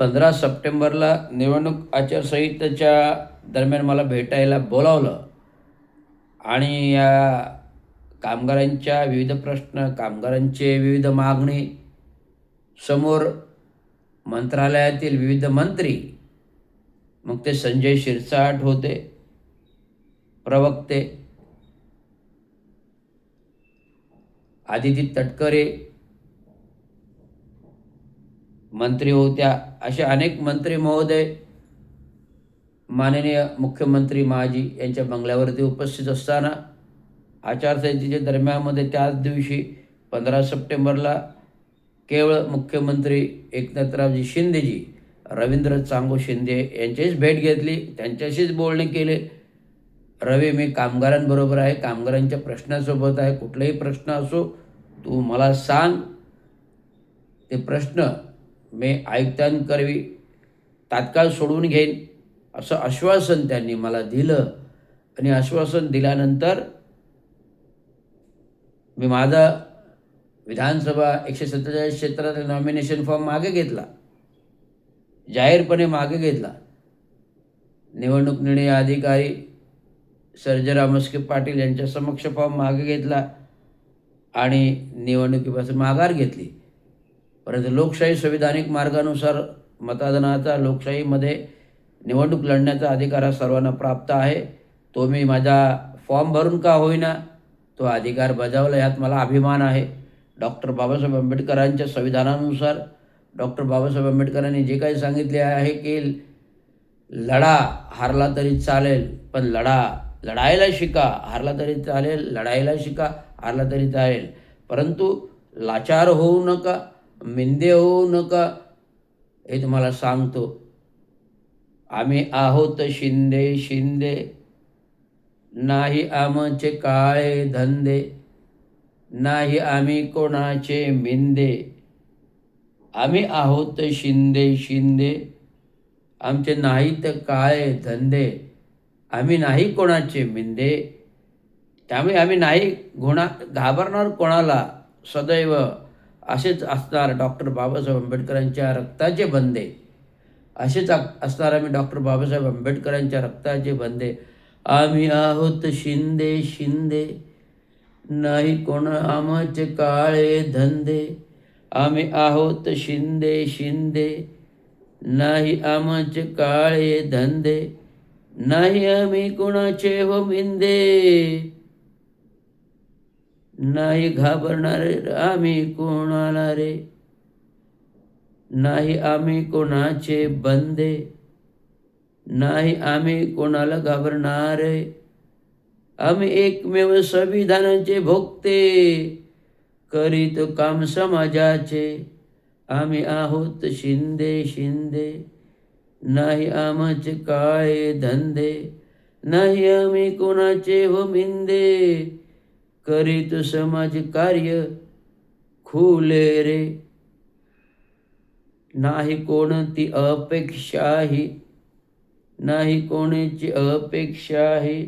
15 सप्टेंबरला निवडणूक आचारसंहितेच्या दरम्यान मला भेटायला बोलावलं आणि या कामगारांच्या विविध प्रश्न, कामगारांचे विविध मागणी समोर मंत्रालयातील विविध मंत्री, मग ते संजय शिरसाट होते प्रवक्ते, आदिती तटकरे मंत्री होत्या, असे अनेक मंत्री महोदय माननीय मुख्यमंत्री माजी यांच्या बंगल्यावरती उपस्थित असताना आचारसंहितेच्या दरम्यानमध्ये त्याच दिवशी 15 सप्टेंबरला केवळ मुख्यमंत्री एकनाथरावजी शिंदेजी, रवींद्र चांगो शिंदे यांचीच भेट घेतली, त्यांच्याशीच बोलणे केले. रवी, मी कामगारांबरोबर आहे, कामगारांच्या प्रश्नासोबत आहे, कुठलाही प्रश्न असो तू मला सांग, ते प्रश्न मी आयुक्तांकरवी तात्काळ सोडवून घेईन, असं आश्वासन त्यांनी मला दिलं. आणि आश्वासन दिल्यानंतर मी माझा विधानसभा 147 क्षेत्रातील नॉमिनेशन फॉर्म मागे घेतला, जाहीरपणे मागे घेतला. निवडणूक निर्णय अधिकारी सर्जेराव म्हस्के पाटील यांच्या समक्ष फॉर्म मागे घेतला आणि निवडणुकीपासून माघार घेतली. परंतु लोकशाही संविधानिक मार्गानुसार मतदानाचा, लोकशाहीमध्ये निवडणूक लढण्याचा अधिकार हा सर्वांना प्राप्त आहे. तो मी माझा फॉर्म भरून का होईना तो अधिकार बजावला, यात मला अभिमान आहे. डॉक्टर बाबासाहेब आंबेडकरांच्या संविधानानुसार डॉक्टर बाबासाहेब आंबेडकरांनी जे काही सांगितले आहे की लढा, हारला तरी चालेल पण लढायला शिका. हारला तरी चालेल, लढायला शिका, हारला तरी चालेल, परंतु लाचार होऊ नका, मिंदे होऊ नका, हे तुम्हाला सांगतो. आम्ही आहोत शिंदे शिंदे, नाही आमचे काळे धंदे, नाही आम्ही कोणाचे मिंदे. आम्ही आहोत शिंदे शिंदे, आमचे नाहीत काळे धंदे, आम्ही नाही कोणाचे मिंदे. त्यामुळे आम्ही नाही घाबरणार कोणाला, सदैव असेच असणार डॉक्टर बाबासाहेब आंबेडकरांच्या रक्ताचे बंदे. असेच असणार आम्ही डॉक्टर बाबासाहेब आंबेडकरांच्या रक्ताचे बंदे. आम्ही आहोत शिंदे शिंदे, नाही कोण आमचे काळे धंदे. आम्ही आहोत शिंदे शिंदे, नाही आमचे काळे धंदे, नाही आम्ही कोणाचे हो मिंदे. नाही घाबरणार आम्ही कोणाला रे, नाही आम्ही कोणाचे बंदे, नाही आम्ही कोणाला घाबरणार. आम्ही एकमेव संविधानाचे भोगते, करीत काम समाजाचे. आम्ही आहोत शिंदे शिंदे, नाही आमचे काळे धंदे, नाही आम्ही कोणाचे हो मिंदे. करीत समाज कार्य खुले रे, नाही कोणती अपेक्षाही, नाही कोणाची अपेक्षाही.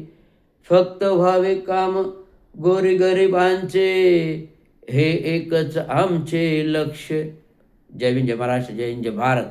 फक्त व्हावे काम गोरगरिबांचे, हे एकच आमचे लक्ष. जय हिंद, जय महाराष्ट्र, जय हिंद, जय भारत.